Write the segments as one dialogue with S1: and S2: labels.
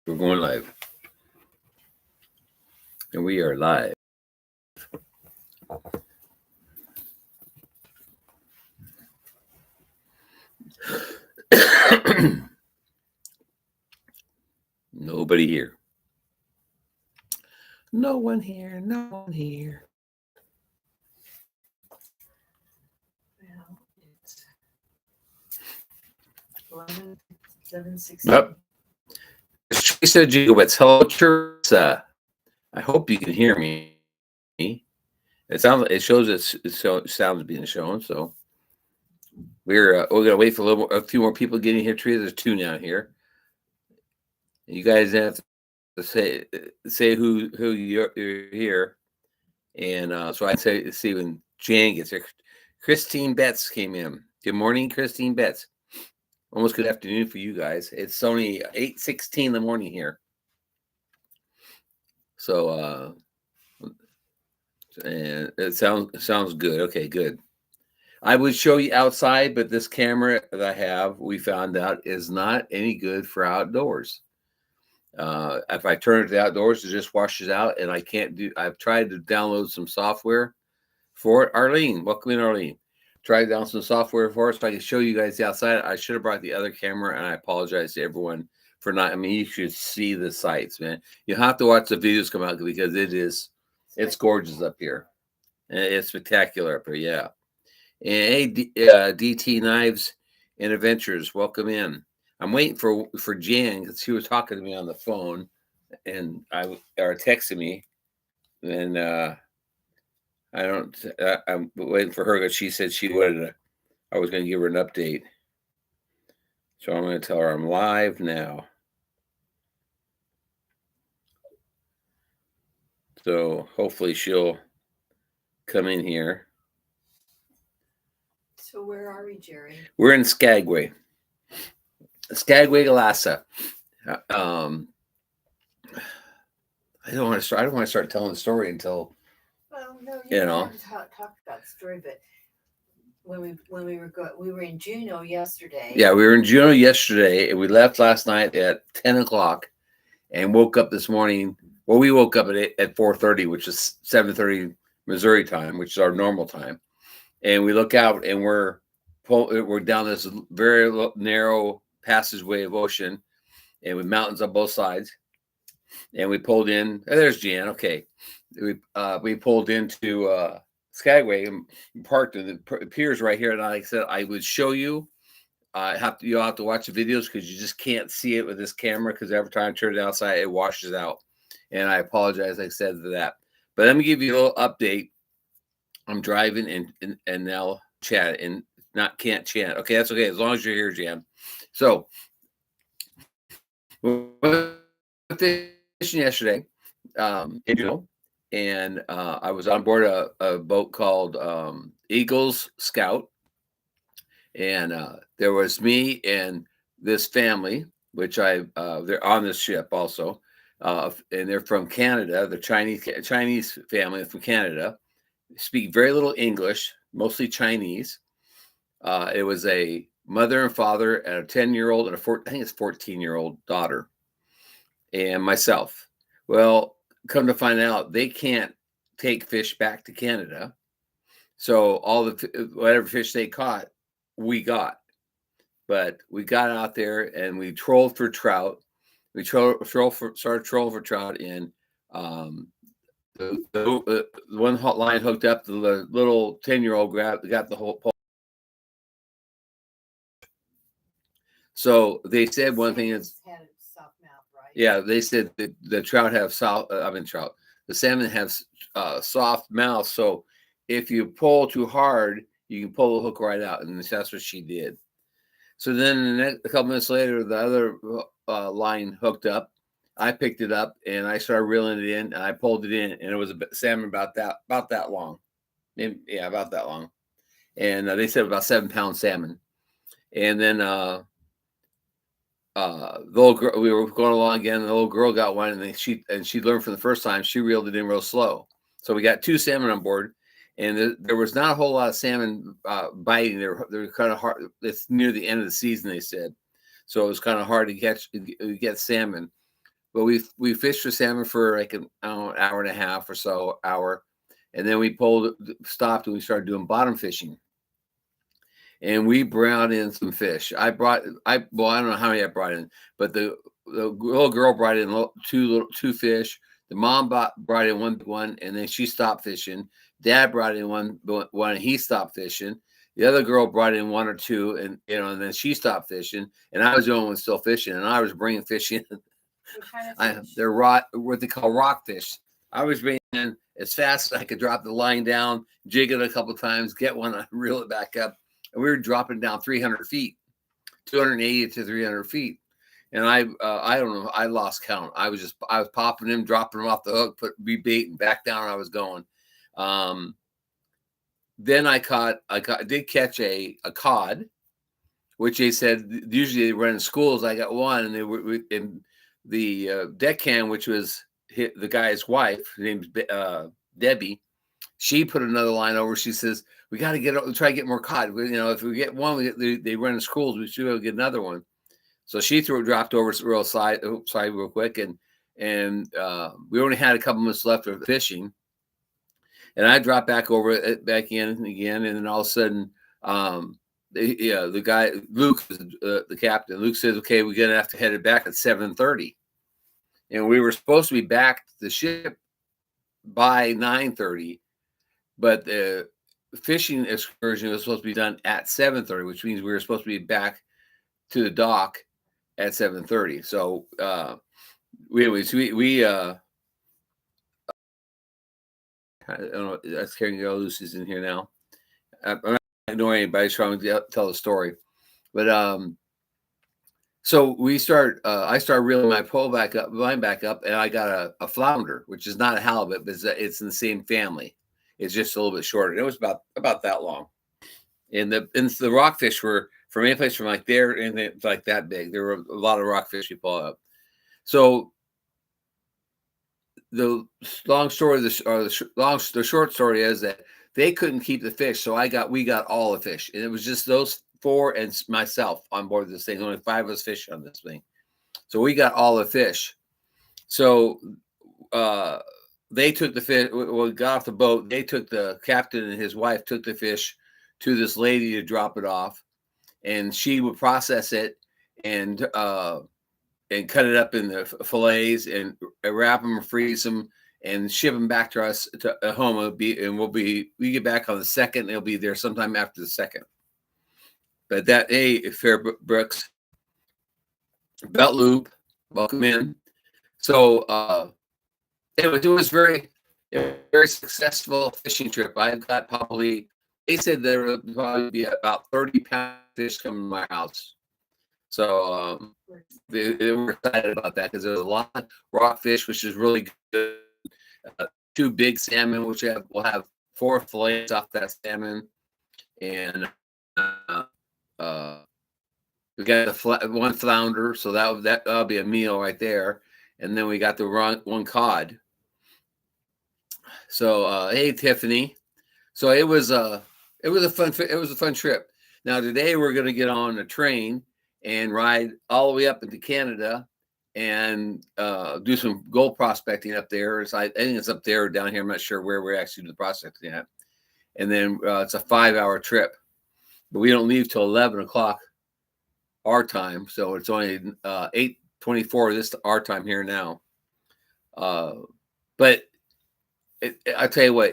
S1: We're going live, and we are live. Nobody here. No one here. No one here.
S2: Well, it's 11:16.
S1: Yep. She said, "Jigowitz, hello, Teresa. I hope you can hear me. It sounds. It shows. Sounds being shown. So we're gonna wait for a few more people getting here. Teresa, there's two now here. You guys have to say who you're here, and so I say see when Jan gets here. Christine Betts came in. Good morning, Christine Betts. Almost good afternoon for you guys. It's only 8:16 in the morning here. So and it sounds good. Okay, good. I would show you outside, but this camera that I have, we found out, is not any good for outdoors. If I turn it to outdoors, it just washes out, and I can't do. I've tried to download some software for it. Arlene, welcome in, Arlene. Tried down some software for it so I can show you guys the outside. I should have brought the other camera, and I apologize to everyone for not. I mean, you should see the sights, man. You have to watch the videos come out because it's gorgeous up here. And it's spectacular up here, yeah. And hey, DT Knives and Adventures, welcome in. I'm waiting for Jan because she was talking to me on the phone, and or texting me, and I'm waiting for her because she said she wanted. I was going to give her an update, so I'm going to tell her I'm live now. So hopefully she'll come in here.
S2: So where are we, Jerry?
S1: We're in Skagway, Galassa. I don't want to start. I don't want to start telling the story until.
S2: Well, no,
S1: You know.
S2: have to talk about the story, but when we were in Juneau yesterday.
S1: Yeah, we were in Juneau yesterday, and we left last night at 10 o'clock, and woke up this morning. Well, we woke up at 4:30, which is 7:30 Missouri time, which is our normal time. And we look out, and we're down this very narrow passageway of ocean, and with mountains on both sides. And we pulled in. Oh, there's Jan. Okay, we pulled into Skagway and parked, and the piers right here. And like I said, I would show you. You'll have to watch the videos because you just can't see it with this camera because every time I turn it outside, it washes out. And I apologize, like I said, for that. But let me give you a little update. I'm driving and now chat and can't chat. Okay, that's okay as long as you're here, Jan. So we went fishing yesterday in Juneau, and I was on board a boat called Eagles Scout, and there was me and this family, which they're on this ship also, and they're from Canada. The Chinese family from Canada, speak very little English, mostly Chinese. It was a mother and father and a 10-year-old and I think it's 14-year-old daughter, and myself. Well, come to find out, they can't take fish back to Canada, so all the whatever fish they caught, we got. But we got out there and we trolled for trout. We started trolling for trout in the one hot line hooked up. The little 10-year-old got the whole pole. So they said one thing is,
S2: had a soft mouth, right?
S1: yeah, they said the trout have trout. The salmon have soft mouth. So if you pull too hard, you can pull the hook right out, and that's what she did. So then a couple minutes later, the other line hooked up. I picked it up and I started reeling it in, and I pulled it in, and it was a salmon about that long. Yeah, about that long. And they said about 7-pound salmon. And then the little girl, we were going along again, and the little girl got one, and she learned for the first time. She reeled it in real slow. So we got 2 salmon on board. And there was not a whole lot of salmon biting. They're kind of hard. It's near the end of the season, they said, so it was kind of hard to get salmon. but we fished for salmon for like an hour and a half or so, hour, and then we stopped, and we started doing bottom fishing. And we brought in some fish. Well, I don't know how many I brought in, but the little girl brought in two fish. The mom brought in one, and then she stopped fishing. Dad brought in one, and he stopped fishing. The other girl brought in one or two, and and then she stopped fishing. And I was the only one still fishing, and I was bringing fish in.
S2: What kind of fish?
S1: They're what they call rockfish. I was bringing in as fast as I could, drop the line down, jig it a couple times, get one, reel it back up, and we were dropping down 300 feet, 280 to 300 feet. And I don't know, I lost count. I was popping them, dropping them off the hook, rebait, and back down I was going. Then I did catch a cod, which they said usually they run in schools. I got one, and they were in the deckhand, which was the guy's wife. Her name's Debbie. She put another line over. She says, "We got to try to get more cod. If we get one, they run in schools. We should be able to get another one." So she dropped over real side real quick, and we only had a couple minutes left of fishing, and I dropped back back in again, and then all of a sudden, the guy Luke, the captain, Luke says, "Okay, we're gonna have to head it back at 7:30," and we were supposed to be back to the ship by 9:30, but the fishing excursion was supposed to be done at 7:30, which means we were supposed to be back to the dock at 7:30. So I don't know, that's Karen Girl Lucy's in here now. I'm not ignoring anybody trying to tell the story, but so I started reeling my line back up, and I got a flounder, which is not a halibut, but it's in the same family. It's just a little bit shorter. It was about that long, and the rockfish were from any place from like there and like that big. There were a lot of rockfish we pulled up. So the short story is that they couldn't keep the fish, so we got all the fish, and it was just those four and myself on board this thing. Only 5 of us fish on this thing, so we got all the fish. So they took the fish. We got off the boat. They took the captain and his wife took the fish to this lady to drop it off, and she would process it and cut it up in the fillets and wrap them, freeze them, and ship them back to us to home. We get back on the 2nd. They'll be there sometime after the 2nd. But Fairbrooks, Belt Loop, welcome in. So it was very successful fishing trip. I've got they said there would probably be about 30 pounds of fish coming to my house. So they were excited about that because there's a lot of rockfish, which is really good. 2 big salmon, which we'll have 4 fillets off that salmon, and we got one flounder, so that'll be a meal right there, and then we got the one cod. So hey Tiffany, so it was a fun trip. Now today we're going to get on a train and ride all the way up into Canada and do some gold prospecting up there. I think it's up there or down here. I'm not sure where we're actually doing the prospecting at. And then it's a 5-hour trip, but we don't leave till 11 o'clock our time. So it's only 8:24 this our time here now. But I tell you what,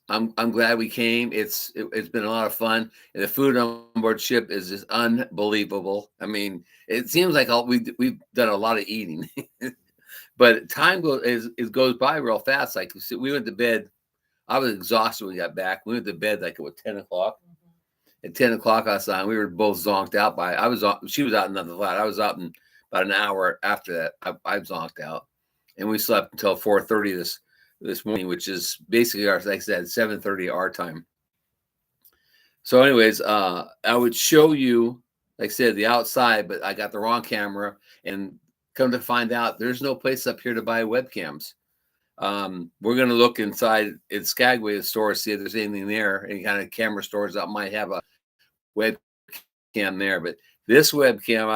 S1: I'm glad we came. It's been a lot of fun, and the food on board ship is just unbelievable. I mean, it seems like we've done a lot of eating, but time goes by real fast. Like we went to bed. I was exhausted when we got back. We went to bed like at 10 o'clock. Mm-hmm. At 10 o'clock last night, we were both zonked out by. She was out another flat. I was out in about an hour after that. I zonked out, and we slept until 4:30 this morning, which is basically like I said, 7:30 our time. So anyways, I would show you, like I said, the outside, but I got the wrong camera, and come to find out there's no place up here to buy webcams. We're going to look inside in Skagway, the store, see if there's anything there, any kind of camera stores that might have a webcam there. But this webcam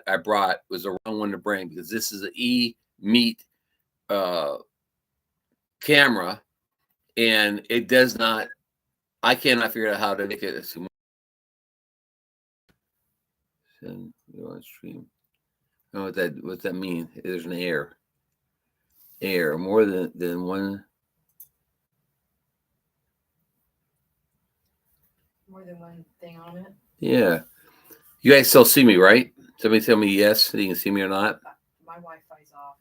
S1: I brought was the wrong one to bring, because this is an meat camera, and it does not. I cannot figure out how to make it. Send you on stream. I don't know what that means. There's an error more than one.
S2: More than one thing on it.
S1: Yeah, you guys still see me, right? Somebody tell me yes, so you can see me or not.
S2: My Wi-Fi's off,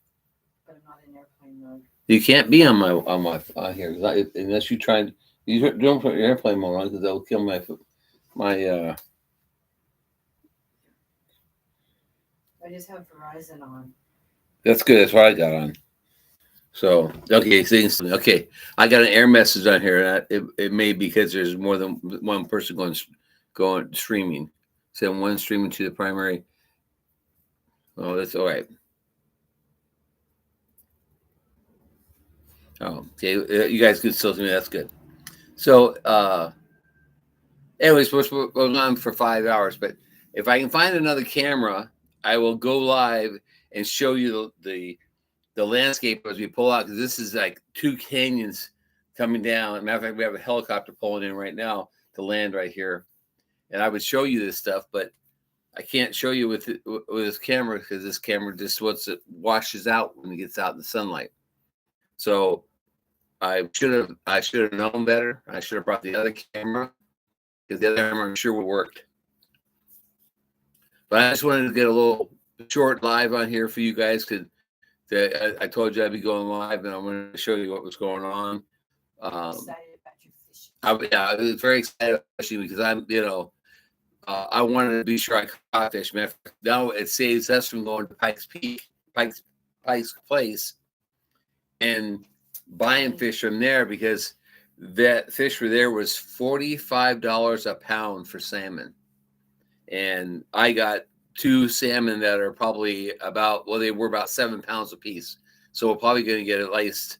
S2: but I'm not in airplane mode.
S1: You can't be on my here unless you try. You don't put your airplane mode on because that'll kill my.
S2: I just have Verizon on.
S1: That's good. That's what I got on. So okay, things okay. I got an error message on here. It may be because there's more than one person going streaming. Send one streaming to the primary. Oh, that's all right. Oh, okay. You guys can still see me. That's good. So, anyways, we're going on for 5 hours. But if I can find another camera, I will go live and show you the landscape as we pull out, because this is like two canyons coming down. As a matter of fact, we have a helicopter pulling in right now to land right here, and I would show you this stuff, but I can't show you with this camera because this camera just washes out when it gets out in the sunlight. So I should have known better. I should have brought the other camera because the other camera I'm sure would worked. But I just wanted to get a little short live on here for you guys because I told you I'd be going live, and I'm going to show you what was going on.
S2: Excited about your fishing.
S1: I was very excited, especially because I wanted to be sure I caught fish. Man, now it saves us from going to Pikes Place, and buying fish from there, because that fish for there was $45 a pound for salmon, and I got 2 salmon that are probably they were about 7 pounds a piece. So we're probably going to get at least,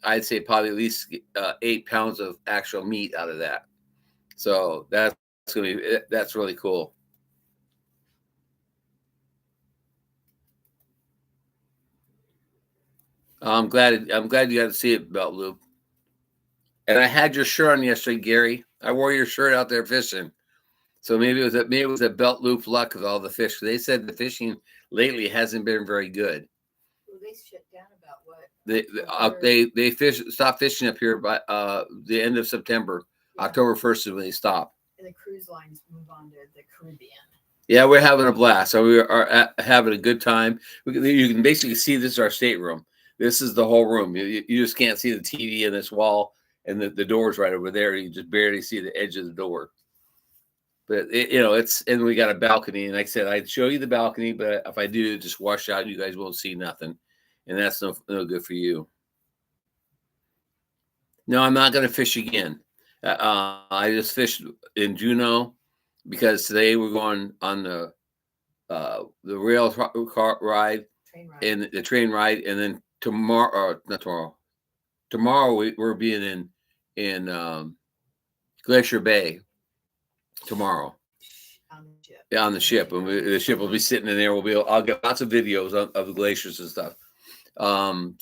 S1: I'd say probably at least 8 pounds of actual meat out of that. So that's really cool. I'm glad you got to see it, Belt Loop. And I had your shirt on yesterday, Gary. I wore your shirt out there fishing. So maybe it was a Belt Loop luck with all the fish. They said the fishing lately hasn't been very good.
S2: Well, they shut down about what?
S1: They stopped fishing up here by the end of September. Yeah. October 1st is when they stop.
S2: And the cruise lines move on to the Caribbean.
S1: Yeah, we're having a blast. So we are having a good time. You can basically see this is our stateroom. This is the whole room. You just can't see the TV in this wall, and the door's right over there. You just barely see the edge of the door. But and we got a balcony, and like I said, I'd show you the balcony, but if I do, just wash out, you guys won't see nothing, and that's no good for you. No, I'm not going to fish again. I just fished in Juneau because today we're going on the rail car ride, and the train ride, and then tomorrow, we're being in Glacier Bay. Tomorrow, on the ship, and the ship will be sitting in there. I'll get lots of videos of the glaciers and stuff. So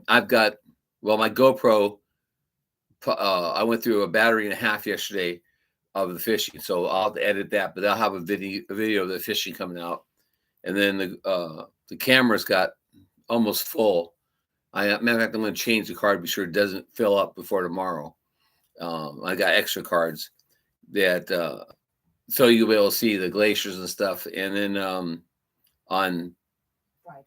S1: I've got my GoPro. I went through a battery and a half yesterday of the fishing, so I'll have to edit that. But I'll have a video of the fishing coming out, and then the camera's got almost full. Matter of fact, I'm going to change the card to be sure it doesn't fill up before tomorrow. I got extra cards that so you'll be able to see the glaciers and stuff. And then on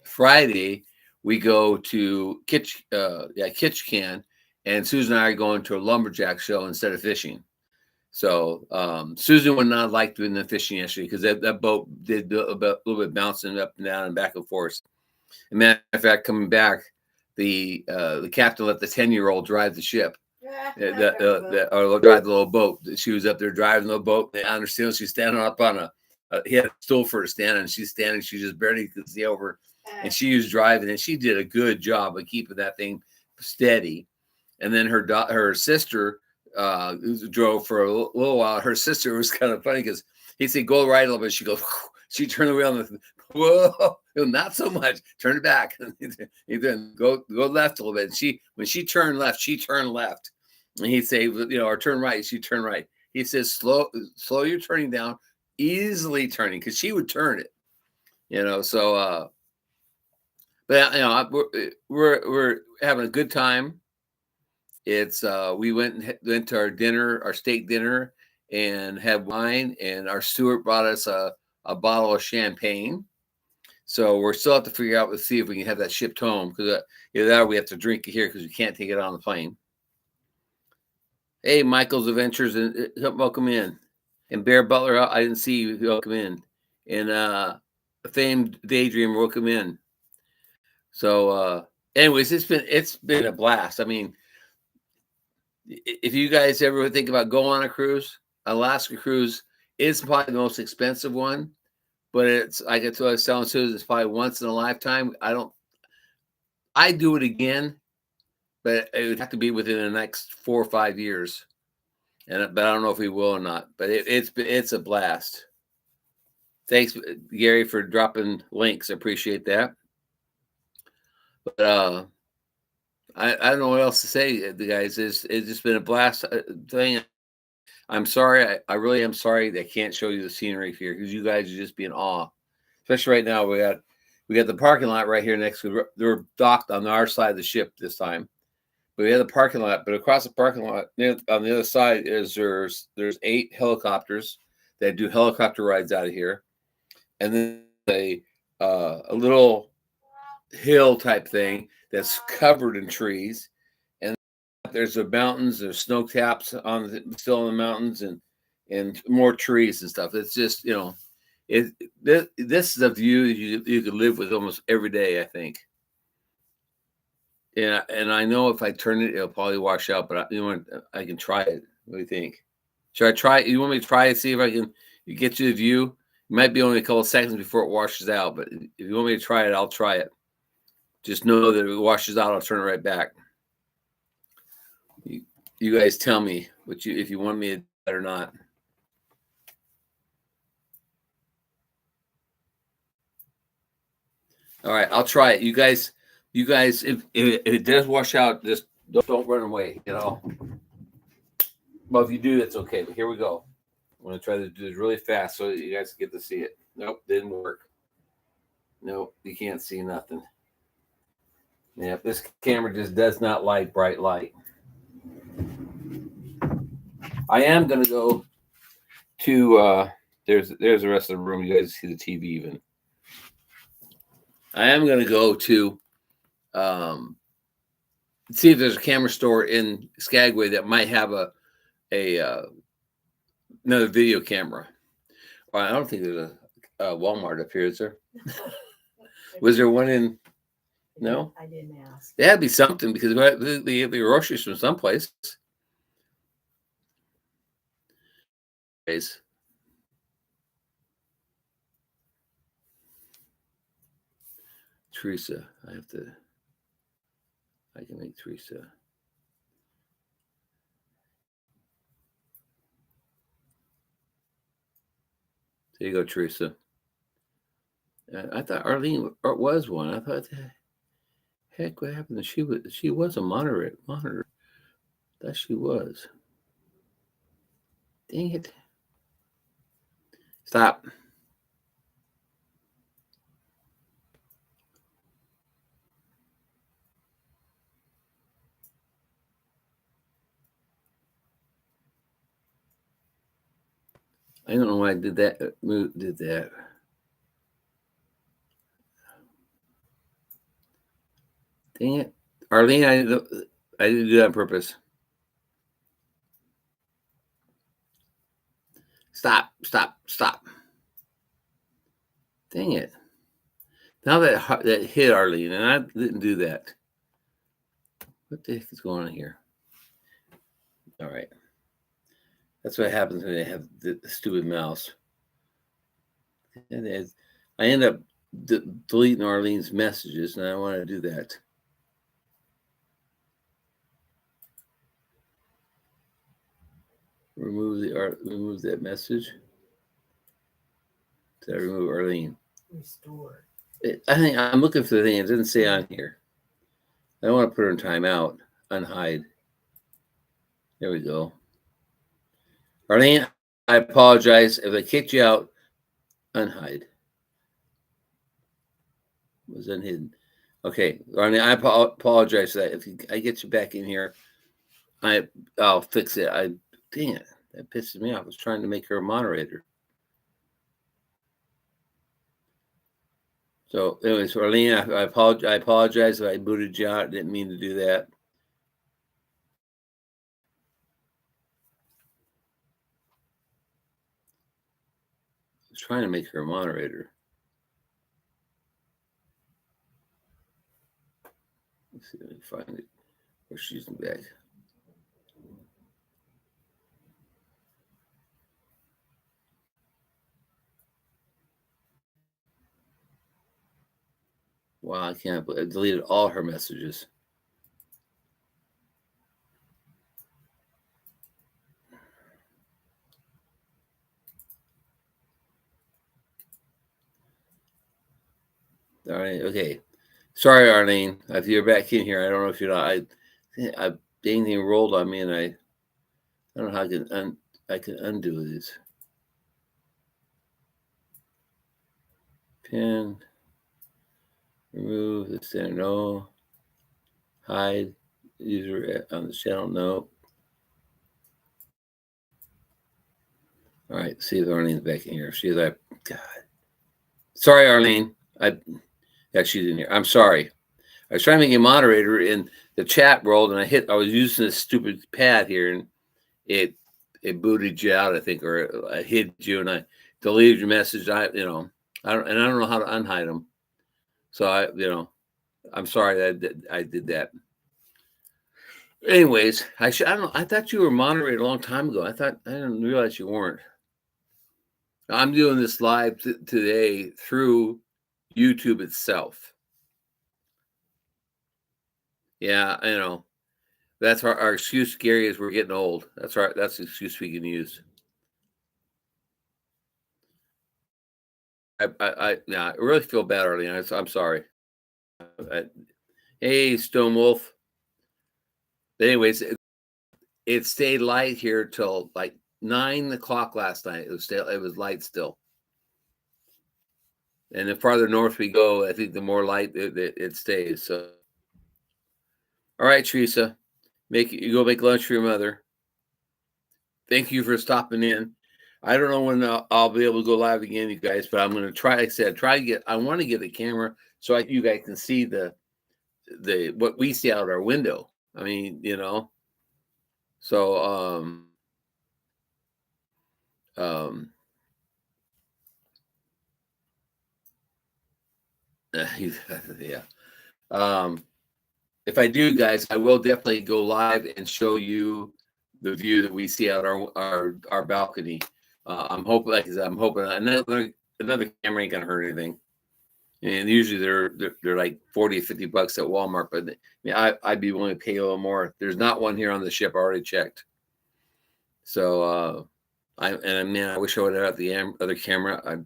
S1: Friday we go to Kitchikan, and Susan and I are going to a lumberjack show instead of fishing. So Susan would not like doing the fishing yesterday because that boat did a little bit bouncing up and down and back and forth. As a matter of fact, coming back, the captain let the 10-year-old drive the ship. Or drive the little boat. She was up there driving the boat. I understand she's standing up on he had a stool for her to stand on, and she's standing. She just barely could see over, and she was driving, and she did a good job of keeping that thing steady. And then her sister drove for a little while. Her sister was kind of funny because he'd say, "Go right a little bit." She goes, she turned the wheel, and whoa, not so much. Turn it back. Then go left a little bit. And when she turned left, she turned left. And he'd say, or turn right. She turned right. He says, slow your turning down, easily turning, because she would turn it. So but we're having a good time. It's we went to our dinner, our steak dinner, and had wine, and our steward brought us a bottle of champagne. So we're still have to figure out, let's see if we can have that shipped home, because either that or we have to drink it here because we can't take it on the plane. Hey, Michael's Adventures, and welcome in. And Bear Butler, I didn't see you. Welcome in. And famed Daydreamer, welcome in. So, anyways, it's been a blast. I mean, if you guys ever think about going on a cruise, Alaska cruise is probably the most expensive one, but it's like I was telling Susan, it's probably once in a lifetime. I do it again, but it would have to be within the next 4 or 5 years. But I don't know if we will or not. But it's a blast. Thanks, Gary, for dropping links. I appreciate that. But I don't know what else to say, guys. It's just been a blast thing. I'm sorry. I really am sorry that I can't show you the scenery here, because you guys are just be in awe. Especially right now, we got the parking lot right here next to. They're docked on our side of the ship this time, but we have the parking lot. But across the parking lot, on the other side, there's 8 helicopters that do helicopter rides out of here, and then a little hill type thing that's covered in trees, and there's the mountains, there's snow caps still on the mountains, and more trees and stuff. It's just this is a view you could live with almost every day, I think. Yeah, and I know if I turn it, it'll probably wash out, but I can try it. What do you think? Should I try it? You want me to try it? See if I can get you the view. It might be only a couple of seconds before it washes out, but if you want me to try it, I'll try it. Just know that if it washes out, I'll turn it right back. You guys tell me if you want me to do that or not. All right, I'll try it. You guys, if it does wash out, just don't run away. Well, if you do, that's okay. But here we go. I'm gonna try to do this really fast so you guys get to see it. Nope, didn't work. Nope, you can't see nothing. Yeah, this camera just does not like bright light. I am gonna go to there's the rest of the room. You guys see the TV even. I am gonna go to see if there's a camera store in Skagway that might have another video camera. Well, I don't think there's a Walmart up here, is there? Was there one in? No,
S2: I didn't ask.
S1: There had to be something, because they get the groceries from someplace. Teresa, I can make Teresa. There you go, Teresa. I thought Arlene was one. I thought, heck, what happened? She was a monitor. That she was. Dang it! Stop. I don't know why I did that. Did that. Dang it, Arlene! I didn't do that on purpose. Stop! Dang it! Now that hit Arlene, and I didn't do that. What the heck is going on here? All right. That's what happens when they have the stupid mouse. And I end up deleting Arlene's messages, and I don't want to do that. Remove that message. Did I remove Arlene?
S2: Restore.
S1: I think I'm looking for the thing. It didn't say on here. I don't want to put her in timeout. Unhide. There we go. Arlene, I apologize if I kicked you out. Unhide. Was unhidden. Okay, Arlene, I apologize for that. If I get you back in here, I'll fix it. Dang it, that pisses me off. I was trying to make her a moderator. So, anyways, Arlene, I apologize if I booted you out. I didn't mean to do that. I was trying to make her a moderator. Let's see if I can find it. Where she's back. Wow, I can't believe I deleted all her messages. All right, okay. Sorry, Arlene. If you're back in here, I don't know if you're not. I dang thing rolled on me, and I don't know how I can undo this. Pin, remove the center, no. Hide user on the channel, no. All right, see if Arlene's back in here. She's like, God. Sorry, Arlene. She's in here. I'm sorry. I was trying to make a moderator in the chat rolled, and I was using this stupid pad here, and it booted you out, I think, or I hid you, and I deleted your message. I don't know how to unhide them. So I'm sorry that I did that. Anyways, I don't know. I thought you were moderated a long time ago. I didn't realize you weren't. I'm doing this live today through YouTube itself. Yeah, I know. That's our excuse, Gary, is we're getting old. That's right. That's the excuse we can use. I really feel bad, Arlene. I'm sorry. Hey, Stone Wolf. But anyways, it stayed light here till like 9 o'clock last night. It was light still. And the farther north we go, I think the more light it stays. So, all right, Teresa, you go make lunch for your mother. Thank you for stopping in. I don't know when I'll be able to go live again, you guys, but I'm going to try. Like I said, I want to get a camera so you guys can see the what we see out our window. I mean, so yeah. If I do, guys, I will definitely go live and show you the view that we see out our balcony. I'm hoping, like I said, another camera ain't gonna hurt anything. And usually they're like $40 or $50 at Walmart, but I'd be willing to pay a little more. There's not one here on the ship. I already checked. So I wish I would have had the other camera. I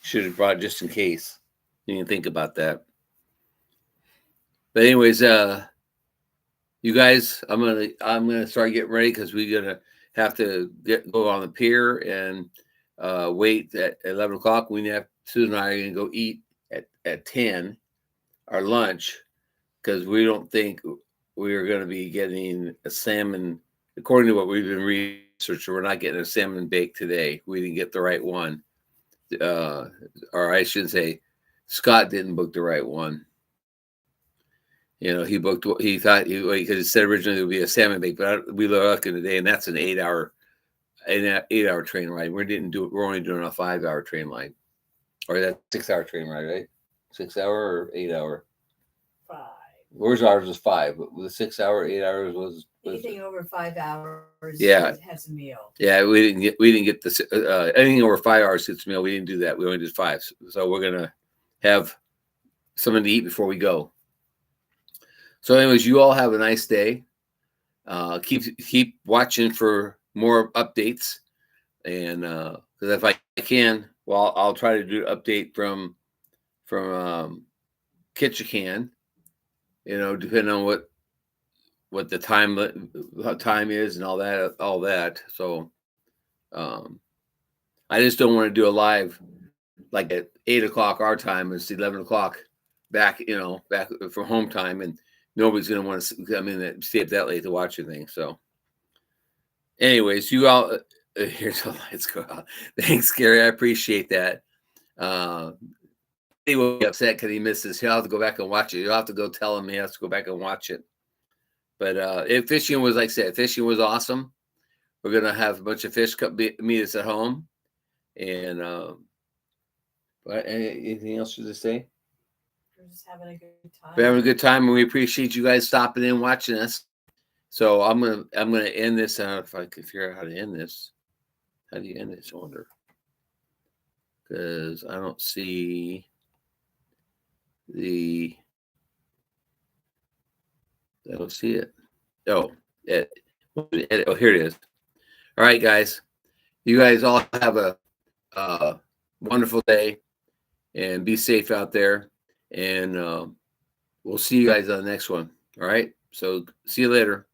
S1: should have brought it just in case. You can think about that. But anyways, you guys, I'm gonna start getting ready because we're gonna have to go on the pier and wait at 11 o'clock. Susan and I are gonna go eat at 10, our lunch, because we don't think we are gonna be getting a salmon. According to what we've been researching, we're not getting a salmon bake today. We didn't get the right one, or I should say, Scott didn't book the right one. He booked. He thought because it said originally it would be a salmon bake, but we looked in today, and that's an 8-hour train ride. We're only doing a 5-hour train ride, or that 6-hour train ride, right? 6-hour or 8-hour?
S2: 5.
S1: Where's ours was 5, but the 6-hour, 8 hours was
S2: anything over 5 hours.
S1: Yeah,
S2: has a meal.
S1: Yeah, we didn't get anything over 5 hours gets a meal. We didn't do that. We only did 5. So we're gonna have something to eat before we go. So, anyways, you all have a nice day. Keep watching for more updates, and because if I can, well, I'll try to do an update from from Ketchikan, depending on what the time is and all that. So I just don't want to do a live like at 8 o'clock our time. It's 11 o'clock back from home time, and nobody's gonna want to come in and stay up that late to watch anything. So, anyways, you all here's the lights go out. Thanks, Gary. I appreciate that. He will be upset because he misses. He'll have to go back and watch it. You'll have to go tell him he has to go back and watch it. But fishing was, like I said, fishing was awesome. We're gonna have a bunch of fish meet us at home. And anything else to say?
S2: We're just having a good time.
S1: We're having a good time, and we appreciate you guys stopping in and watching us. So I'm gonna end this. I don't know if I can figure out how to end this. How do you end this? I wonder, because I don't see I don't see it. Oh, here it is. All right, guys. You guys all have a wonderful day, and be safe out there. And we'll see you guys on the next one. All right. So see you later.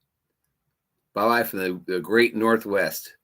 S1: Bye bye from the great Northwest.